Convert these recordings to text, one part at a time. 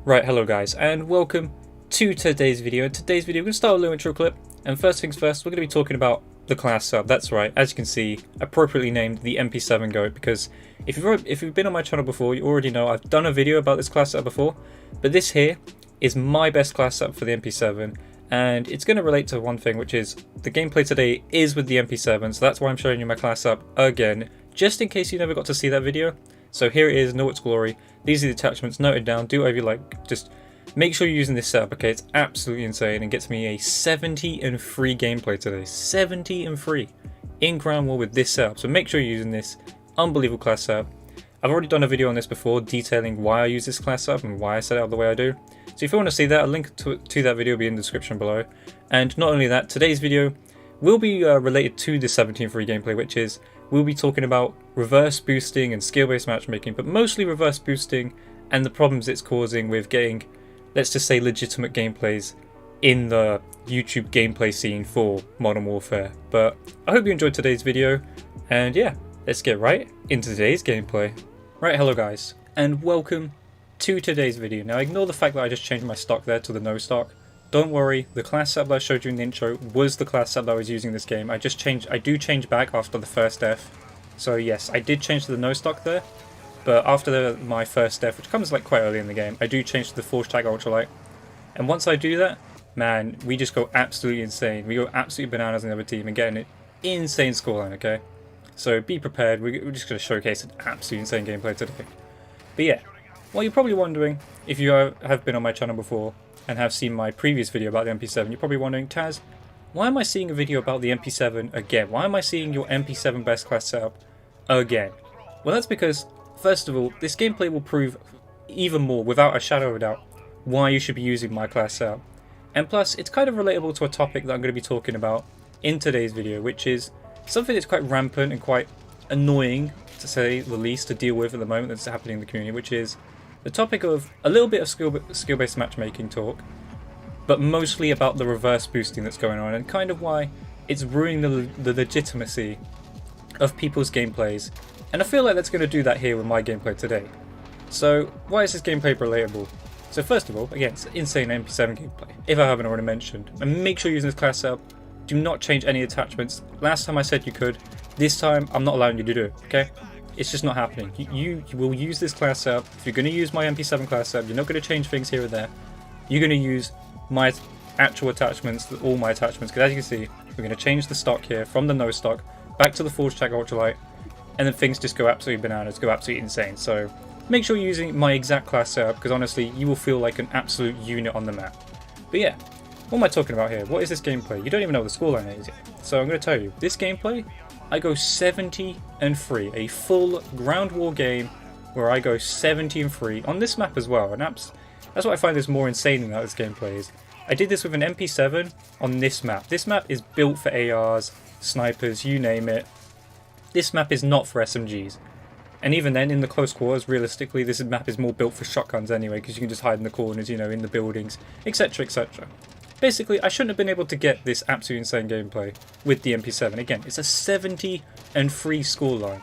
Right, hello guys, and welcome to today's video. In today's video, we're going to start with a little intro clip, and first things first, we're going to be talking about the class sub. That's right, as you can see, appropriately named the MP7 Goat, because if you've been on my channel before, you already know I've done a video about this class sub before, but this here is my best class sub for the MP7, and it's going to relate to one thing, which is the gameplay today is with the MP7, so that's why I'm showing you my class sub again, just in case you never got to see that video. So here it is in all its glory. These are the attachments, noted down, do whatever you like, just make sure you're using this setup, okay? It's absolutely insane and gets me a 70 and free gameplay today. 70 and free in Ground War with this setup, so make sure you're using this unbelievable class setup. I've already done a video on this before detailing why I use this class setup and why I set it up the way I do. So if you want to see that, a link to that video will be in the description below. And not only that, today's video will be related to the 17 free gameplay, which is we'll be talking about reverse boosting and skill-based matchmaking, but mostly reverse boosting and the problems it's causing with getting, let's just say, legitimate gameplays in the YouTube gameplay scene for Modern Warfare. But I hope you enjoyed today's video, and yeah, let's get right into today's gameplay. Right, hello guys, and welcome to today's video. Now ignore the fact that I just changed my stock there to the no stock. Don't worry, the class setup that I showed you in the intro was the class setup that I was using this game. I do change back after the first death. So yes, I did change to the no stock there, but after my first death, which comes like quite early in the game, I do change to the Forge Tag Ultralight. And once I do that, man, we just go absolutely insane. We go absolutely bananas in the other team and get an insane scoreline, okay? So be prepared, we're just going to showcase an absolutely insane gameplay today. But yeah, well, you're probably wondering, if you have been on my channel before, and have seen my previous video about the MP7, you're probably wondering, Taz, why am I seeing a video about the MP7 again? Why am I seeing your MP7 best class setup again? Well, that's because, first of all, this gameplay will prove even more, without a shadow of a doubt, why you should be using my class setup. And plus, it's kind of relatable to a topic that I'm going to be talking about in today's video, which is something that's quite rampant and quite annoying, to say the least, to deal with at the moment that's happening in the community, which is the topic of a little bit of skill-based matchmaking talk, but mostly about the reverse boosting that's going on and kind of why it's ruining the legitimacy of people's gameplays. And I feel like that's going to do that here with my gameplay today. So why is this gameplay relatable? So first of all, again, it's insane MP7 gameplay, if I haven't already mentioned. And make sure you're using this class setup. Do not change any attachments. Last time I said you could. This time I'm not allowing you to do it, okay? It's just not happening. You will use this class setup. If you're going to use my MP7 class setup, you're not going to change things here or there. You're going to use my actual attachments, all my attachments, because as you can see, we're going to change the stock here from the no stock back to the Forge Tag Ultralight, and then things just go absolutely bananas, go absolutely insane. So make sure you're using my exact class setup, because honestly, you will feel like an absolute unit on the map. But yeah, what am I talking about here? What is this gameplay? You don't even know what the scoreline is yet. So I'm going to tell you, this gameplay, I go 70 and free, a full ground war game where I go 70 and free on this map as well. And that's what I find is more insane than this gameplay is. I did this with an MP7 on this map. This map is built for ARs, snipers, you name it. This map is not for SMGs. And even then, in the close quarters, realistically, this map is more built for shotguns anyway, because you can just hide in the corners, you know, in the buildings, etc, etc. Basically, I shouldn't have been able to get this absolutely insane gameplay with the MP7. Again, it's a 70 and free scoreline.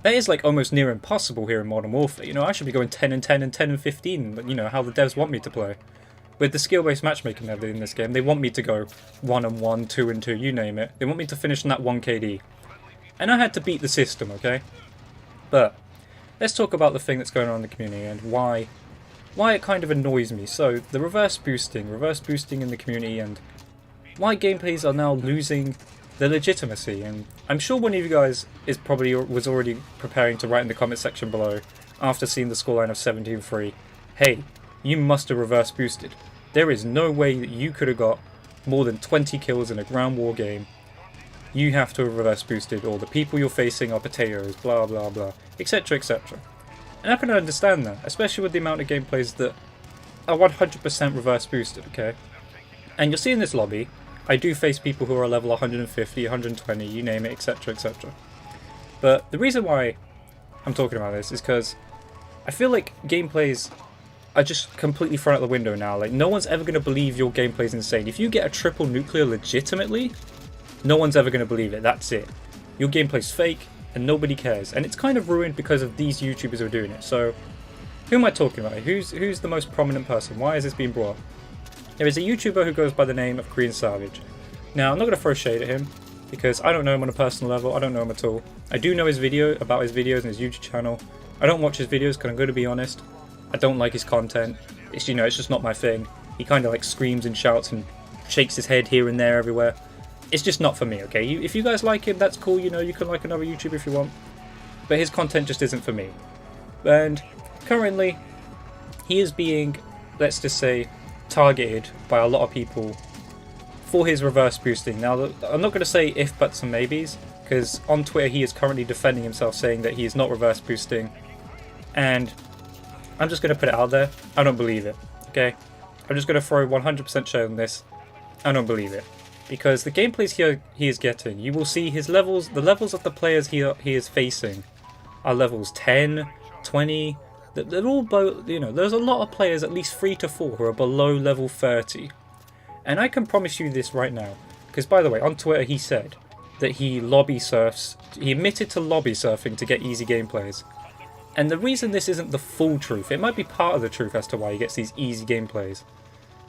That is like almost near impossible here in Modern Warfare. You know, I should be going 10 and 10 and 10 and 15, but you know, how the devs want me to play. With the skill-based matchmaking in this game, they want me to go 1 and 1, 2 and 2, you name it. They want me to finish in that 1 KD. And I had to beat the system, okay? But let's talk about the thing that's going on in the community and why it kind of annoys me. So the reverse boosting in the community, and why gameplays are now losing their legitimacy. And I'm sure one of you guys was already preparing to write in the comment section below after seeing the scoreline of 17-3, hey, you must have reverse boosted. There is no way that you could have got more than 20 kills in a ground war game. You have to have reverse boosted, or the people you're facing are potatoes, blah blah blah, etc etc. And I can understand that, especially with the amount of gameplays that are 100% reverse boosted, okay? And you'll see in this lobby, I do face people who are level 150, 120, you name it, etc, etc. But the reason why I'm talking about this is because I feel like gameplays are just completely thrown out the window now. Like, no one's ever going to believe your gameplay's insane. If you get a triple nuclear legitimately, no one's ever going to believe it, that's it. Your gameplay's fake, and nobody cares. And it's kind of ruined because of these YouTubers who are doing it. So Who am I talking about? Who's the most prominent person? Why is this being brought up? There is a YouTuber who goes by the name of Korean Savage. Now, I'm not going to throw shade at him, because I don't know him on a personal level, I don't know him at all. I do know his videos and his YouTube channel. I don't watch his videos because I'm going to be honest, I don't like his content. It's, you know, it's just not my thing. He kind of like screams and shouts and shakes his head here and there everywhere. It's just not for me, okay? If you guys like him, that's cool, you know, you can like another YouTuber if you want. But his content just isn't for me. And currently, he is being, let's just say, targeted by a lot of people for his reverse boosting. Now, I'm not going to say if, buts and maybes, because on Twitter he is currently defending himself, saying that he is not reverse boosting. And I'm just going to put it out there, I don't believe it, okay? I'm just going to throw 100% shade on this. I don't believe it. Because the gameplays he is getting, you will see his levels, the levels of the players he is facing are levels 10, 20, they're all below, you know, there's a lot of players, at least 3 to 4, who are below level 30. And I can promise you this right now, because by the way, on Twitter he said that he lobby surfs, he admitted to lobby surfing to get easy gameplays. And the reason this isn't the full truth, it might be part of the truth as to why he gets these easy gameplays,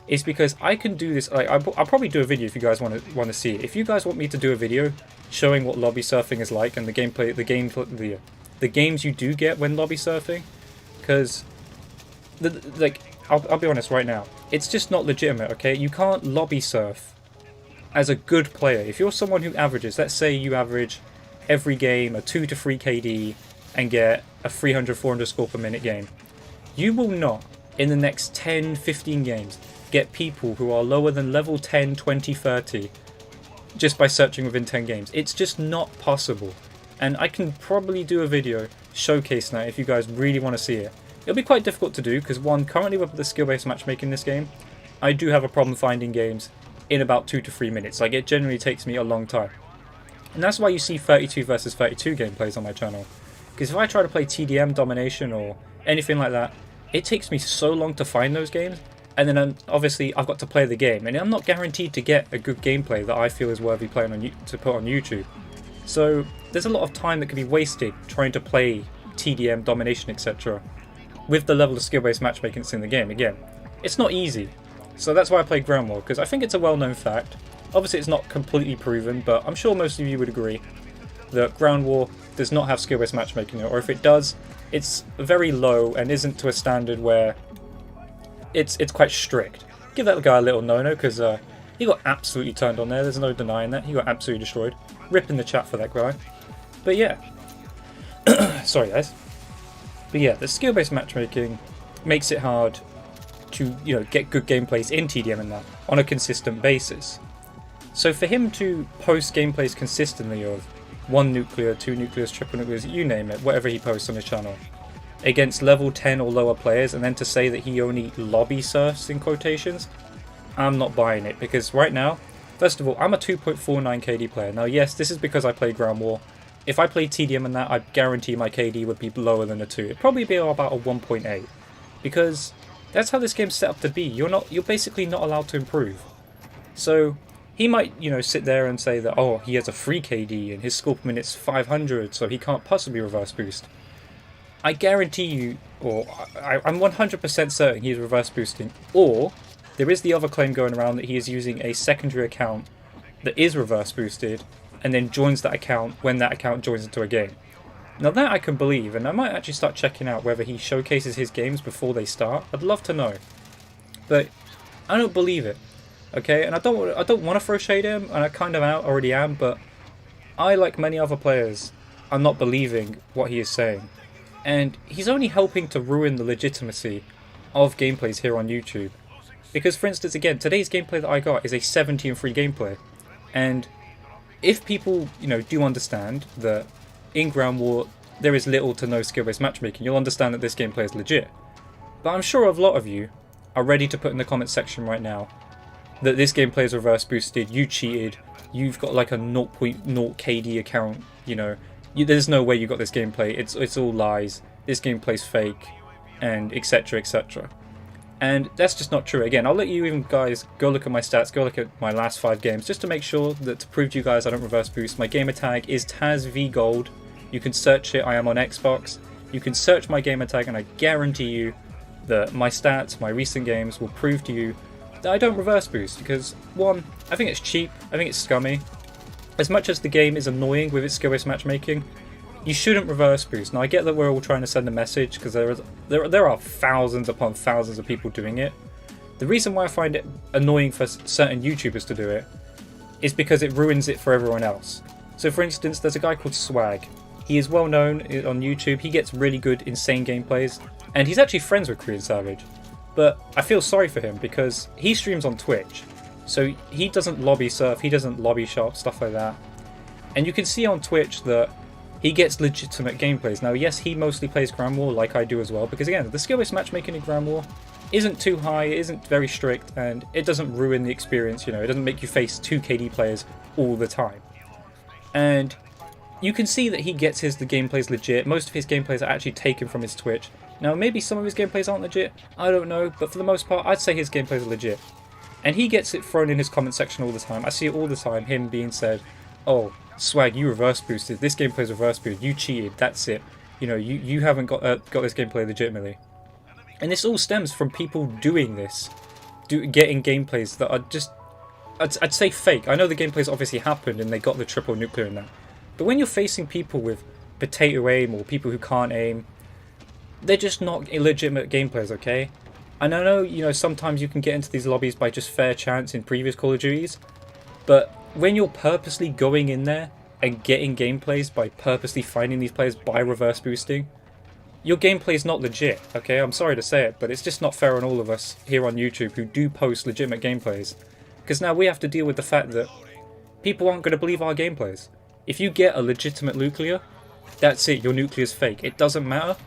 is because I can do this. Like, I'll probably do a video if you guys want to see it. If you guys want me to do a video showing what lobby surfing is like and the gameplay, the games you do get when lobby surfing, because I'll be honest right now, it's just not legitimate. Okay, you can't lobby surf as a good player. If you're someone who averages, let's say you average every game a 2 to 3 KD and get a 300-400 score per minute game, you will not in the next 10-15 games get people who are lower than level 10, 20, 30 just by searching within 10 games. It's just not possible. And I can probably do a video showcasing that if you guys really want to see it. It'll be quite difficult to do because, one, currently with the skill-based matchmaking in this game, I do have a problem finding games in about 2 to 3 minutes. Like, it generally takes me a long time. And that's why you see 32 versus 32 gameplays on my channel. Because if I try to play TDM, Domination, or anything like that, it takes me so long to find those games. And then obviously I've got to play the game, and I'm not guaranteed to get a good gameplay that I feel is worthy playing to put on YouTube. So there's a lot of time that can be wasted trying to play TDM, Domination, etc. with the level of skill-based matchmaking that's in the game. Again, it's not easy. So that's why I play Ground War, because I think it's a well-known fact. Obviously it's not completely proven, but I'm sure most of you would agree that Ground War does not have skill-based matchmaking, or if it does, it's very low and isn't to a standard where it's quite strict. Give that guy a little no-no, because he got absolutely turned on there, there's no denying that. He got absolutely destroyed. Rip in the chat for that guy. But yeah. Sorry guys. But yeah, the skill-based matchmaking makes it hard to, you know, get good gameplays in TDM and that on a consistent basis. So for him to post gameplays consistently of 1 nuclear, 2 nuclears, triple nuclears, you name it, whatever he posts on his channel, against level 10 or lower players, and then to say that he only lobby surfs in quotations, I'm not buying it. Because right now, first of all, I'm a 2.49 KD player. Now yes, this is because I play Ground War. If I played TDM and that, I guarantee my KD would be lower than a 2. It'd probably be about a 1.8. Because that's how this game's set up to be. You're basically not allowed to improve. So he might, you know, sit there and say that, oh, he has a 3 KD and his score per minute's 500, so he can't possibly reverse boost. I guarantee you, or I'm 100% certain he's reverse boosting, or there is the other claim going around that he is using a secondary account that is reverse boosted and then joins that account when that account joins into a game. Now that I can believe, and I might actually start checking out whether he showcases his games before they start. I'd love to know, but I don't believe it. Okay, and I don't want to throw shade at him, and I kind of already am, but I, like many other players, am not believing what he is saying. And he's only helping to ruin the legitimacy of gameplays here on YouTube. Because, for instance, again, today's gameplay that I got is a 17-3 gameplay. And if people, you know, do understand that in Ground War there is little to no skill-based matchmaking, you'll understand that this gameplay is legit. But I'm sure a lot of you are ready to put in the comment section right now that this gameplay is reverse boosted, you cheated, you've got like a 0.0 KD account, you know, there's no way you got this gameplay, it's all lies, this gameplay's fake, and etc, etc. And that's just not true. Again, I'll let you even guys go look at my stats, go look at my last 5 games, just to make sure that, to prove to you guys I don't reverse boost. My gamer tag is TazVGold. You can search it, I am on Xbox. You can search my gamer tag and I guarantee you that my stats, my recent games will prove to you that I don't reverse boost because, one, I think it's cheap, I think it's scummy. As much as the game is annoying with its skill-based matchmaking, you shouldn't reverse boost. Now I get that we're all trying to send a message because there are thousands upon thousands of people doing it. The reason why I find it annoying for certain YouTubers to do it is because it ruins it for everyone else. So for instance, there's a guy called Swag. He is well known on YouTube, he gets really good insane gameplays, and he's actually friends with Korean Savage. But I feel sorry for him because he streams on Twitch, so he doesn't lobby surf, he doesn't lobby shop, stuff like that. And you can see on Twitch that he gets legitimate gameplays. Now yes, he mostly plays Grand War like I do as well, because again, the skill-based matchmaking in Grand War isn't too high, it isn't very strict, and it doesn't ruin the experience, you know, it doesn't make you face 2 KD players all the time. And you can see that he gets the gameplays legit. Most of his gameplays are actually taken from his Twitch. Now maybe some of his gameplays aren't legit, I don't know, but for the most part I'd say his gameplays are legit. And he gets it thrown in his comment section all the time. I see it all the time, him being said, oh, Swag, you reverse boosted, this gameplay's reverse boosted, you cheated, that's it. You know, you haven't got this gameplay legitimately. And this all stems from people doing this, getting gameplays that are just, I'd say fake. I know the gameplays obviously happened and they got the triple nuclear in that. But when you're facing people with potato aim or people who can't aim, they're just not illegitimate gameplays, okay? And I know, you know, sometimes you can get into these lobbies by just fair chance in previous Call of Duties, but when you're purposely going in there and getting gameplays by purposely finding these players by reverse boosting, your gameplay is not legit, okay? I'm sorry to say it, but it's just not fair on all of us here on YouTube who do post legitimate gameplays. Because now we have to deal with the fact that people aren't going to believe our gameplays. If you get a legitimate nuclear, that's it, your nuclear's fake. It doesn't matter.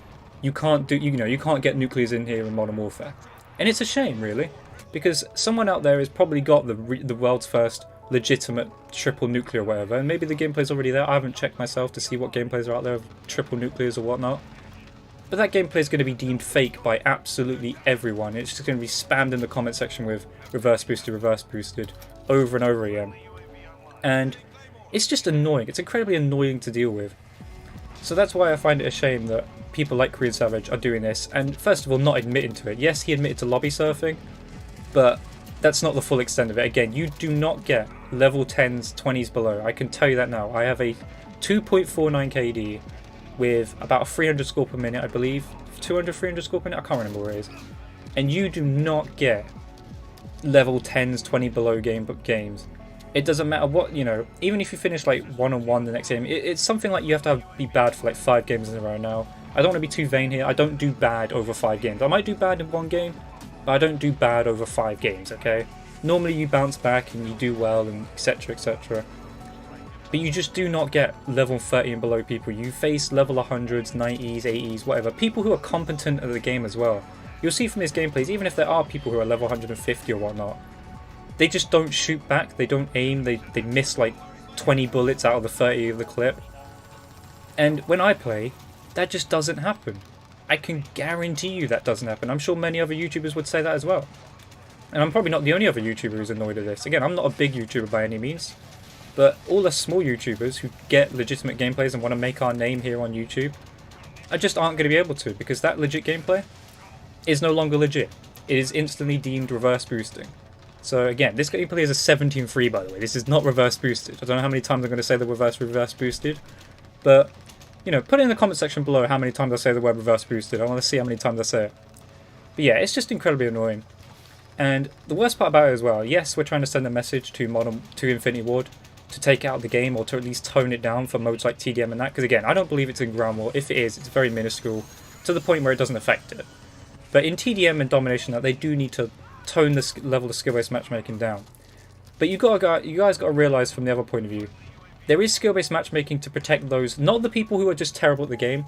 You can't do, you know, you can't get nuclears in here in Modern Warfare. And it's a shame, really, because someone out there has probably got the world's first legitimate triple nuclear or whatever, and maybe the gameplay's already there. I haven't checked myself to see what gameplays are out there of triple nuclears or whatnot. But that gameplay is going to be deemed fake by absolutely everyone. It's just going to be spammed in the comment section with reverse boosted over and over again. And it's just annoying. It's incredibly annoying to deal with. So that's why I find it a shame that people like Korean Savage are doing this, and first of all not admitting to it. Yes, he admitted to lobby surfing, but that's not the full extent of it. Again, you do not get level 10s, 20s below. I can tell you that now. I have a 2.49 KD with about a 300 score per minute, I believe. 200, 300 score per minute? I can't remember where it is. And you do not get level 10s, 20 below games. It doesn't matter what, you know, even if you finish like 1-on-1 the next game, it's something like you have to be bad for like 5 games in a row now. I don't want to be too vain here. I don't do bad over 5 games. I might do bad in 1 game, but I don't do bad over 5 games, okay? Normally you bounce back and you do well and etc, etc. But you just do not get level 30 and below people. You face level 100s, 90s, 80s, whatever. People who are competent at the game as well. You'll see from his gameplays, even if there are people who are level 150 or whatnot, they just don't shoot back, they don't aim, they miss like 20 bullets out of the 30 of the clip. And when I play, that just doesn't happen. I can guarantee you that doesn't happen. I'm sure many other YouTubers would say that as well. And I'm probably not the only other YouTuber who's annoyed at this. Again, I'm not a big YouTuber by any means, but all the small YouTubers who get legitimate gameplays and want to make our name here on YouTube, I just aren't going to be able to, because that legit gameplay is no longer legit. It is instantly deemed reverse boosting. So again, this gameplay is a 17-3 by the way. This is not reverse boosted. I don't know how many times I'm going to say the reverse boosted, but you know, put it in the comment section below how many times I say the word reverse boosted. I want to see how many times I say it. But yeah, it's just incredibly annoying. And the worst part about it as well, yes, we're trying to send a message to Infinity Ward to take out the game, or to at least tone it down for modes like TDM and that, because again, I don't believe it's in Ground War. If it is, it's very minuscule, to the point where it doesn't affect it. But in TDM and Domination, that they do need to tone the level of skill-based matchmaking down. But you guys got to realise from the other point of view, there is skill-based matchmaking to protect those, not the people who are just terrible at the game.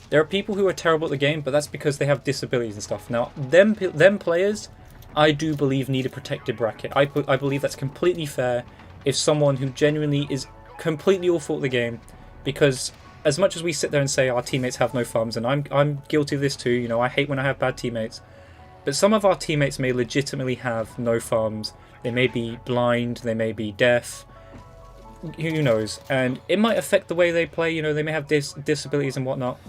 There are people who are terrible at the game, but that's because they have disabilities and stuff. Now, them players, I do believe need a protected bracket. I believe that's completely fair if someone who genuinely is completely awful at the game, because as much as we sit there and say our teammates have no thumbs, and I'm guilty of this too, you know, I hate when I have bad teammates, but some of our teammates may legitimately have no thumbs, they may be blind, they may be deaf, who knows, and it might affect the way they play, you know, they may have disabilities and whatnot.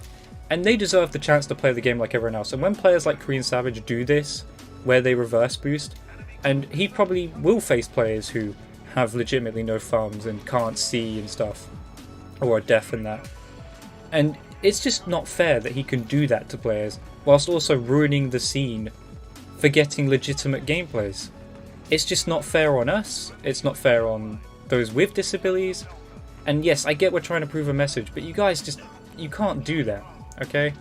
And they deserve the chance to play the game like everyone else. And when players like Korean Savage do this, where they reverse boost, and he probably will face players who have legitimately no thumbs and can't see and stuff, or are deaf and that. And it's just not fair that he can do that to players, whilst also ruining the scene for getting legitimate gameplays. It's just not fair on us, it's not fair on those with disabilities, and yes, I get we're trying to prove a message, but you guys you can't do that, okay?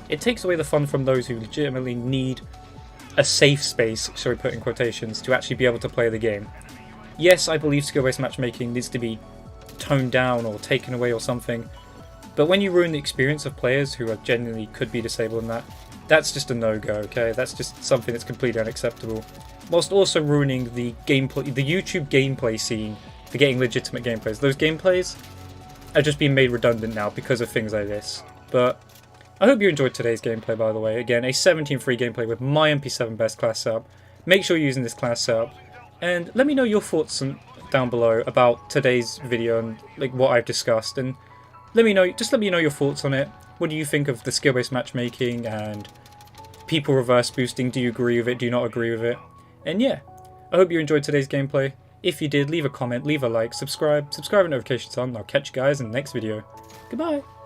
It takes away the fun from those who legitimately need a safe space, shall we put in quotations, to actually be able to play the game. Yes, I believe skill-based matchmaking needs to be toned down or taken away or something, but when you ruin the experience of players who are genuinely could be disabled in that, that's just a no-go, okay? That's just something that's completely unacceptable. Whilst also ruining the gameplay, the YouTube gameplay scene for getting legitimate gameplays. Those gameplays are just being made redundant now because of things like this. But I hope you enjoyed today's gameplay, by the way. Again, a 17 free gameplay with my MP7 best class setup. Make sure you're using this class setup. And let me know your thoughts down below about today's video and like what I've discussed. And let me know your thoughts on it. What do you think of the skill-based matchmaking and people reverse boosting? Do you agree with it? Do you not agree with it? And yeah, I hope you enjoyed today's gameplay. If you did, leave a comment, leave a like, subscribe with notifications on, and I'll catch you guys in the next video. Goodbye!